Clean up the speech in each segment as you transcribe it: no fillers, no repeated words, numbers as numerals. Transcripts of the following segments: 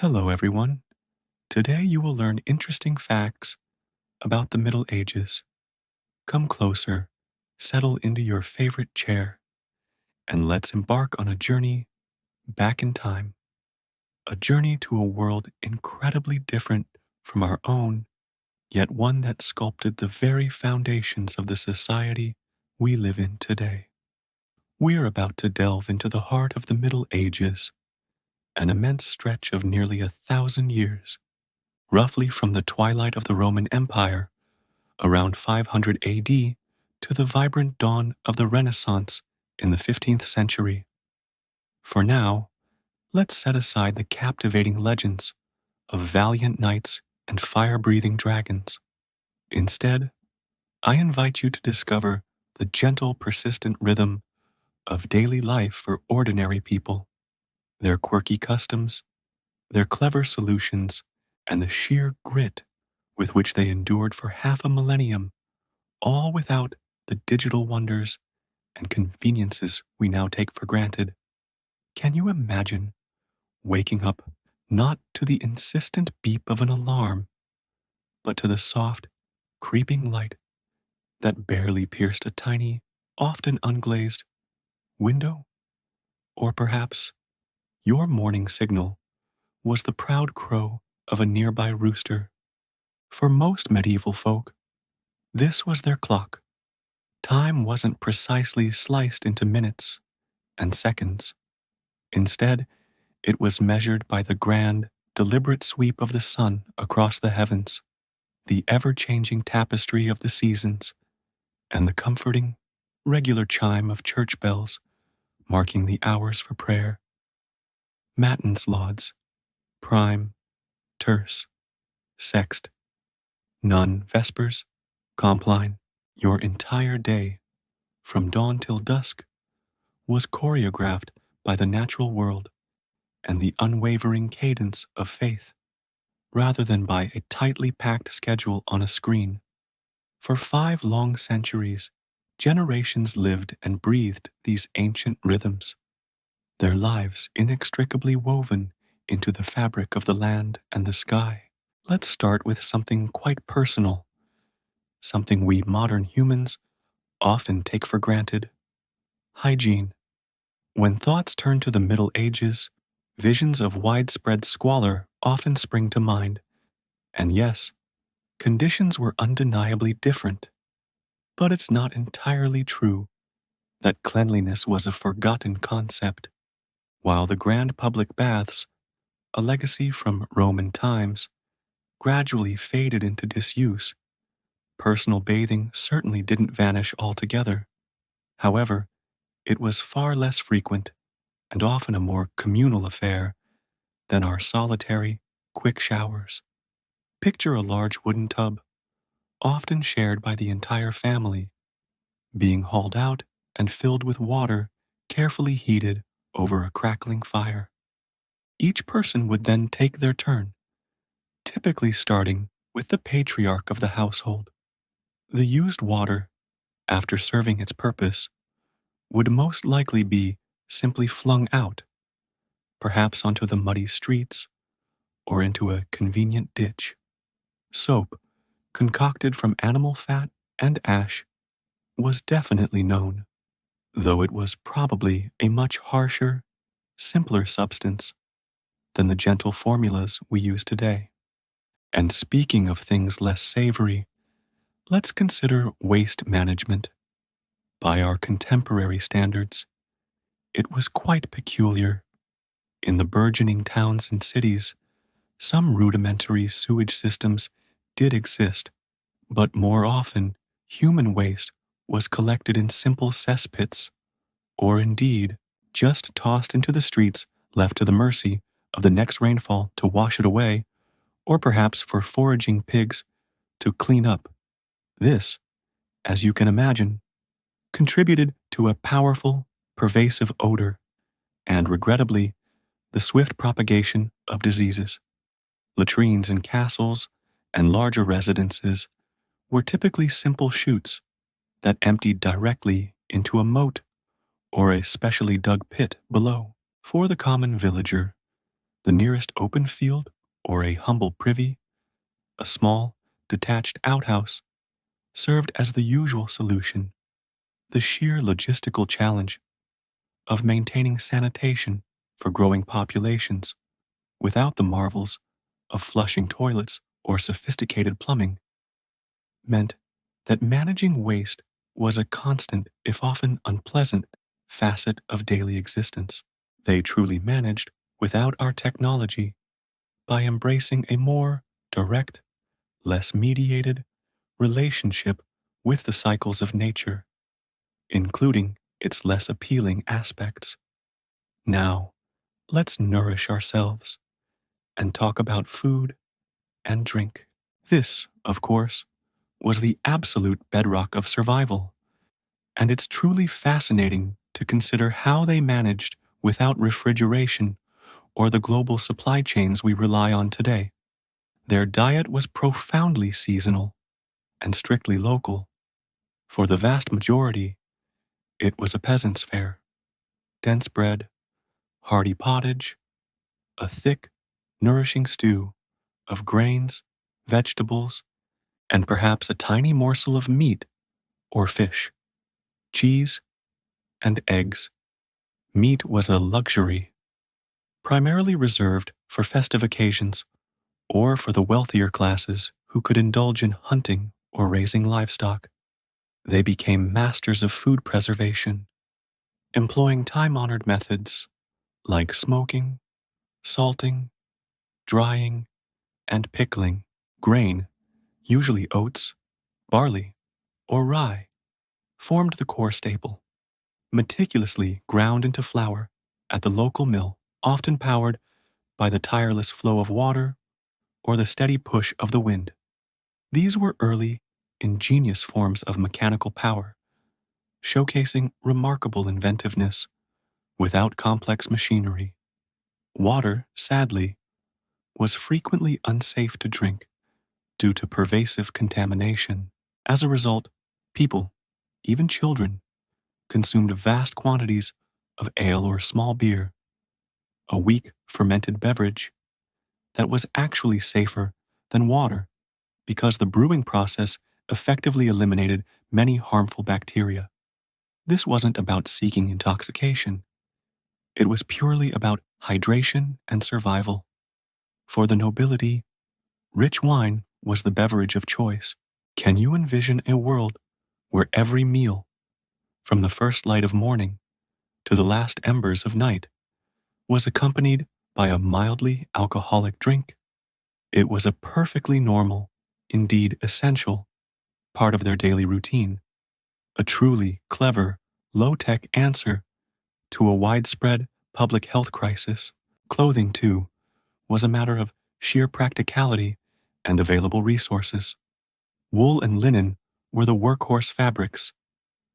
Hello, everyone. Today you will learn interesting facts about the Middle Ages. Come closer, settle into your favorite chair, and let's embark on a journey back in time. A journey to a world incredibly different from our own, yet one that sculpted the very foundations of the society we live in today. We are about to delve into the heart of the Middle Ages, an immense stretch of nearly 1,000 years, roughly from the twilight of the Roman Empire around 500 AD to the vibrant dawn of the Renaissance in the 15th century. For now, let's set aside the captivating legends of valiant knights and fire-breathing dragons. Instead, I invite you to discover the gentle, persistent rhythm of daily life for ordinary people, their quirky customs, their clever solutions, and the sheer grit with which they endured for half a millennium, all without the digital wonders and conveniences we now take for granted. Can you imagine waking up not to the insistent beep of an alarm, but to the soft, creeping light that barely pierced a tiny, often unglazed window? Or perhaps your morning signal was the proud crow of a nearby rooster. For most medieval folk, this was their clock. Time wasn't precisely sliced into minutes and seconds. Instead, it was measured by the grand, deliberate sweep of the sun across the heavens, the ever-changing tapestry of the seasons, and the comforting, regular chime of church bells marking the hours for prayer. Matins lauds, prime, terce, sext, none, vespers, compline, your entire day, from dawn till dusk, was choreographed by the natural world and the unwavering cadence of faith, rather than by a tightly packed schedule on a screen. For 5 long centuries, generations lived and breathed these ancient rhythms, their lives inextricably woven into the fabric of the land and the sky. Let's start with something quite personal, something we modern humans often take for granted: hygiene. When thoughts turn to the Middle Ages, visions of widespread squalor often spring to mind. And yes, conditions were undeniably different. But it's not entirely true that cleanliness was a forgotten concept. While the grand public baths, a legacy from Roman times, gradually faded into disuse, personal bathing certainly didn't vanish altogether. However, it was far less frequent and often a more communal affair than our solitary, quick showers. Picture a large wooden tub, often shared by the entire family, being hauled out and filled with water carefully heated over a crackling fire. Each person would then take their turn, typically starting with the patriarch of the household. The used water, after serving its purpose, would most likely be simply flung out, perhaps onto the muddy streets or into a convenient ditch. Soap, concocted from animal fat and ash, was definitely known, though it was probably a much harsher, simpler substance than the gentle formulas we use today. And speaking of things less savory, let's consider waste management. By our contemporary standards, it was quite peculiar. In the burgeoning towns and cities, some rudimentary sewage systems did exist, but more often, human waste was collected in simple cesspits, or indeed, just tossed into the streets, left to the mercy of the next rainfall to wash it away, or perhaps for foraging pigs to clean up. This, as you can imagine, contributed to a powerful, pervasive odor, and regrettably, the swift propagation of diseases. Latrines in castles and larger residences were typically simple chutes that emptied directly into a moat or a specially dug pit below. For the common villager, The nearest open field or a humble privy, a small, detached outhouse, served as the usual solution. The sheer logistical challenge of maintaining sanitation for growing populations without the marvels of flushing toilets or sophisticated plumbing meant that managing waste was a constant, if often unpleasant, facet of daily existence. They truly managed without our technology by embracing a more direct, less mediated relationship with the cycles of nature, including its less appealing aspects. Now, let's nourish ourselves and talk about food and drink. This, of course, was the absolute bedrock of survival, and it's truly fascinating to consider how they managed without refrigeration or the global supply chains we rely on today. Their diet was profoundly seasonal and strictly local. For the vast majority, it was a peasant's fare: dense bread, hearty pottage, a thick, nourishing stew of grains, vegetables, and perhaps a tiny morsel of meat or fish, cheese, and eggs. Meat was a luxury, primarily reserved for festive occasions or for the wealthier classes who could indulge in hunting or raising livestock. They became masters of food preservation, employing time-honored methods like smoking, salting, drying, and pickling. Grain, usually oats, barley, or rye, formed the core staple, meticulously ground into flour at the local mill, often powered by the tireless flow of water or the steady push of the wind. These were early, ingenious forms of mechanical power, showcasing remarkable inventiveness without complex machinery. Water, sadly, was frequently unsafe to drink due to pervasive contamination. As a result, people, even children, consumed vast quantities of ale or small beer, a weak fermented beverage that was actually safer than water because the brewing process effectively eliminated many harmful bacteria. This wasn't about seeking intoxication. It was purely about hydration and survival. For the nobility, rich wine was the beverage of choice. Can you envision a world where every meal, from the first light of morning to the last embers of night, was accompanied by a mildly alcoholic drink? It was a perfectly normal, indeed essential, part of their daily routine, a truly clever, low-tech answer to a widespread public health crisis. Clothing, too, was a matter of sheer practicality and available resources. Wool and linen were the workhorse fabrics.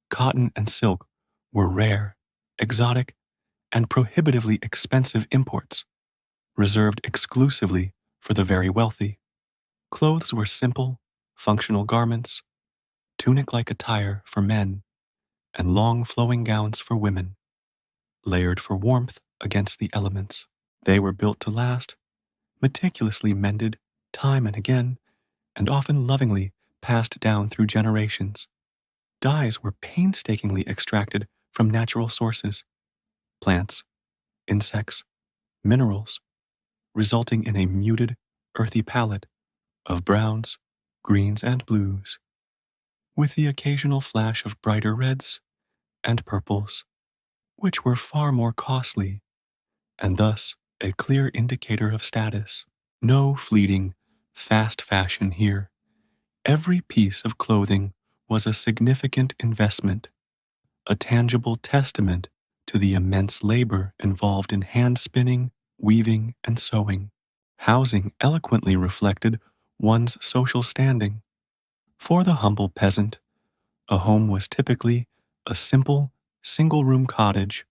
Cotton and silk were rare, exotic, and prohibitively expensive imports, reserved exclusively for the very wealthy. Clothes were simple, functional garments, tunic-like attire for men, and long flowing gowns for women, layered for warmth against the elements. They were built to last, meticulously mended time and again, and often lovingly passed down through generations. Dyes were painstakingly extracted from natural sources: plants, insects, minerals, resulting in a muted, earthy palette of browns, greens, and blues, with the occasional flash of brighter reds and purples, which were far more costly and thus a clear indicator of status. No fleeting, fast fashion here. Every piece of clothing was a significant investment, a tangible testament to the immense labor involved in hand spinning, weaving, and sewing. Housing eloquently reflected one's social standing. For the humble peasant, a home was typically a simple, single-room cottage,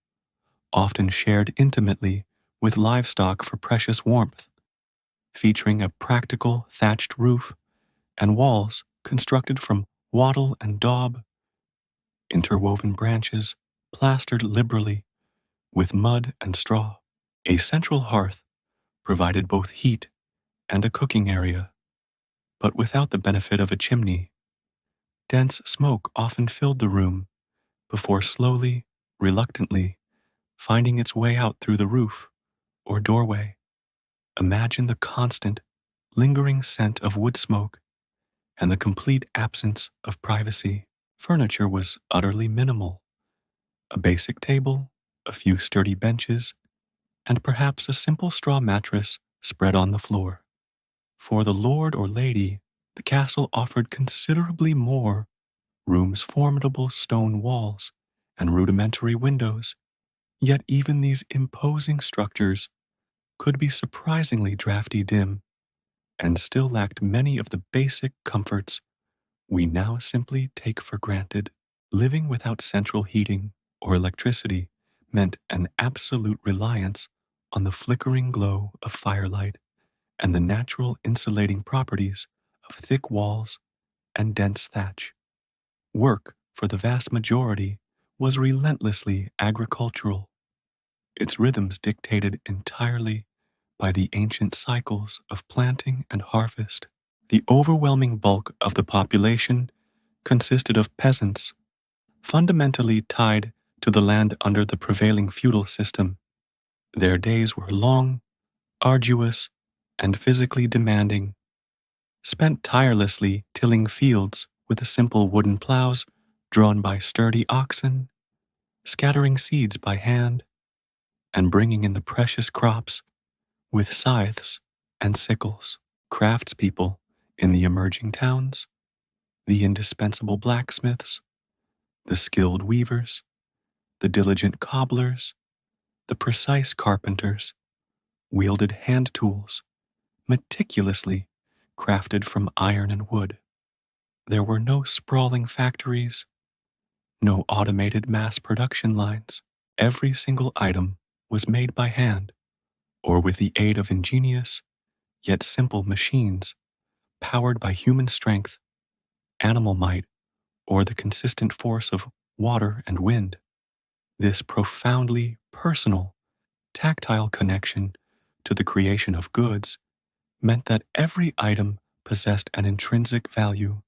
often shared intimately with livestock for precious warmth, featuring a practical thatched roof and walls constructed from wattle and daub, interwoven branches plastered liberally with mud and straw. A central hearth provided both heat and a cooking area, but without the benefit of a chimney. Dense smoke often filled the room before slowly, reluctantly, finding its way out through the roof or doorway. Imagine the constant, lingering scent of wood smoke and the complete absence of privacy. Furniture was utterly minimal: a basic table, a few sturdy benches, and perhaps a simple straw mattress spread on the floor. For the lord or lady, the castle offered considerably more: rooms, formidable stone walls, and rudimentary windows. Yet even these imposing structures could be surprisingly drafty dim and still lacked many of the basic comforts we now simply take for granted. Living without central heating or electricity meant an absolute reliance on the flickering glow of firelight and the natural insulating properties of thick walls and dense thatch. Work, for the vast majority, was relentlessly agricultural, its rhythms dictated entirely by the ancient cycles of planting and harvest. The overwhelming bulk of the population consisted of peasants, fundamentally tied to the land under the prevailing feudal system. Their days were long, arduous, and physically demanding, spent tirelessly tilling fields with the simple wooden plows drawn by sturdy oxen, scattering seeds by hand, and bringing in the precious crops with scythes and sickles. Craftspeople in the emerging towns, the indispensable blacksmiths, the skilled weavers, the diligent cobblers, the precise carpenters, wielded hand tools, meticulously crafted from iron and wood. There were no sprawling factories, no automated mass production lines. Every single item was made by hand or with the aid of ingenious yet simple machines powered by human strength, animal might, or the consistent force of water and wind. This profoundly personal, tactile connection to the creation of goods meant that every item possessed an intrinsic value,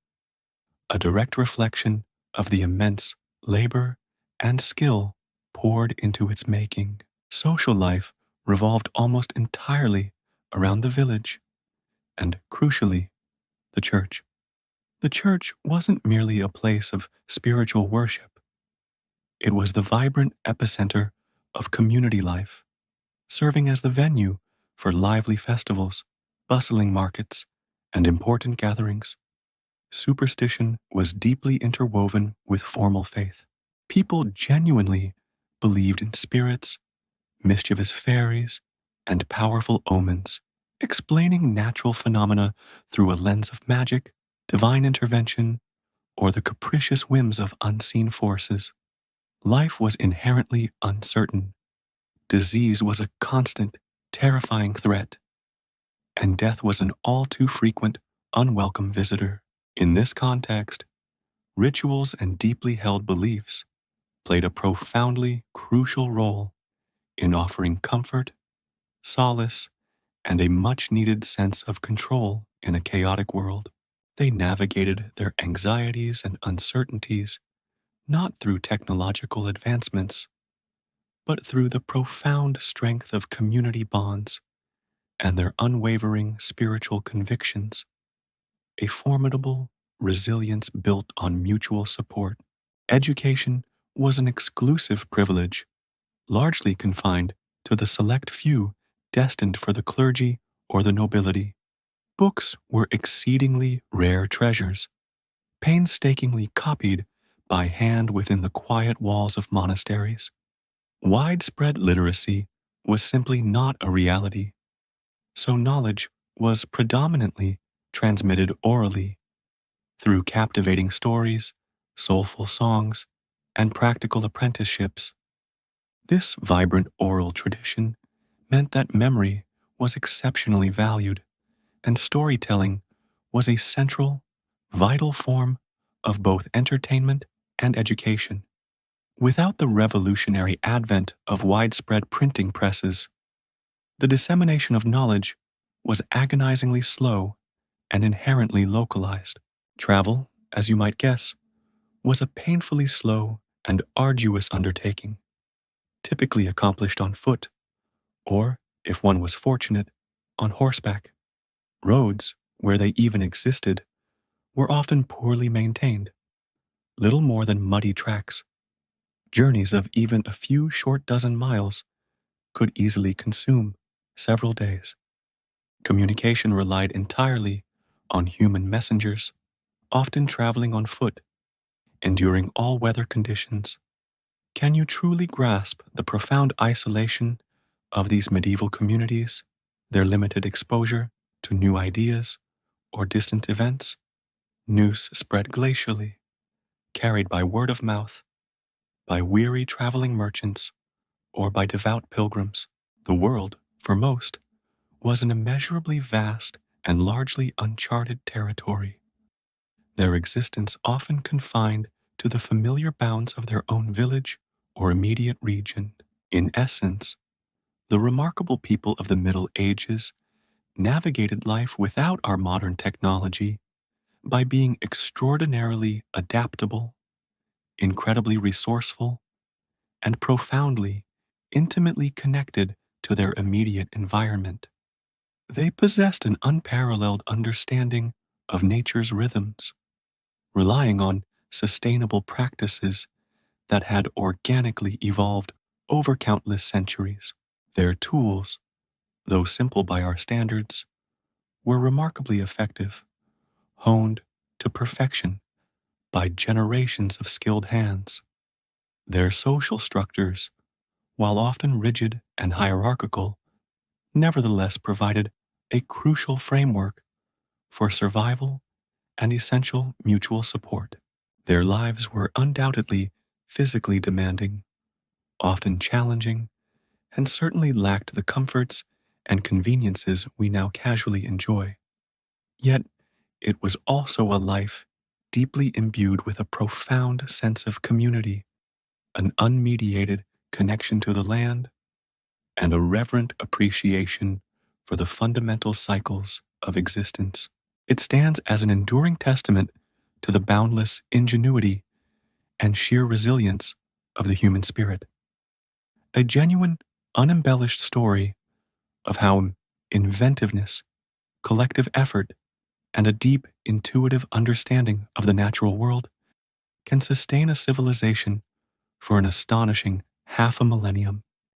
a direct reflection of the immense labor and skill poured into its making. Social life revolved almost entirely around the village and, crucially, the church. The church wasn't merely a place of spiritual worship. It was the vibrant epicenter of community life, serving as the venue for lively festivals, bustling markets, and important gatherings. Superstition was deeply interwoven with formal faith. People genuinely believed in spirits, mischievous fairies, and powerful omens, explaining natural phenomena through a lens of magic, divine intervention, or the capricious whims of unseen forces. Life was inherently uncertain. Disease was a constant, terrifying threat, and death was an all too frequent, unwelcome visitor. In this context, rituals and deeply held beliefs played a profoundly crucial role in offering comfort, solace, and a much needed sense of control in a chaotic world. They navigated their anxieties and uncertainties not through technological advancements, but through the profound strength of community bonds and their unwavering spiritual convictions, a formidable resilience built on mutual support. Education was an exclusive privilege, largely confined to the select few destined for the clergy or the nobility. Books were exceedingly rare treasures, painstakingly copied by hand within the quiet walls of monasteries. Widespread literacy was simply not a reality, so knowledge was predominantly transmitted orally through captivating stories, soulful songs, and practical apprenticeships. This vibrant oral tradition meant that memory was exceptionally valued, and storytelling was a central, vital form of both entertainment and education. Without the revolutionary advent of widespread printing presses, The dissemination of knowledge was agonizingly slow and inherently localized. Travel, as you might guess, was a painfully slow and arduous undertaking, typically accomplished on foot, or, if one was fortunate, on horseback. Roads, where they even existed, were often poorly maintained, little more than muddy tracks. Journeys of even a few short dozen miles could easily consume several days. Communication relied entirely on human messengers, often traveling on foot, enduring all weather conditions. Can you truly grasp the profound isolation of these medieval communities, their limited exposure to new ideas or distant events? News spread glacially, carried by word of mouth, by weary traveling merchants, or by devout pilgrims. The world, for most, was an immeasurably vast and largely uncharted territory, their existence often confined to the familiar bounds of their own village or immediate region. In essence, the remarkable people of the Middle Ages navigated life without our modern technology by being extraordinarily adaptable, incredibly resourceful, and profoundly, intimately connected to their immediate environment. They possessed an unparalleled understanding of nature's rhythms, relying on sustainable practices that had organically evolved over countless centuries. Their tools, though simple by our standards, were remarkably effective, honed to perfection by generations of skilled hands. Their social structures, while often rigid and hierarchical, nevertheless provided a crucial framework for survival and essential mutual support. Their lives were undoubtedly physically demanding, often challenging, and certainly lacked the comforts and conveniences we now casually enjoy. Yet, it was also a life deeply imbued with a profound sense of community, an unmediated connection to the land, and a reverent appreciation for the fundamental cycles of existence. It stands as an enduring testament to the boundless ingenuity and sheer resilience of the human spirit. A genuine, unembellished story of how inventiveness, collective effort, and a deep, intuitive understanding of the natural world can sustain a civilization for an astonishing half a millennium.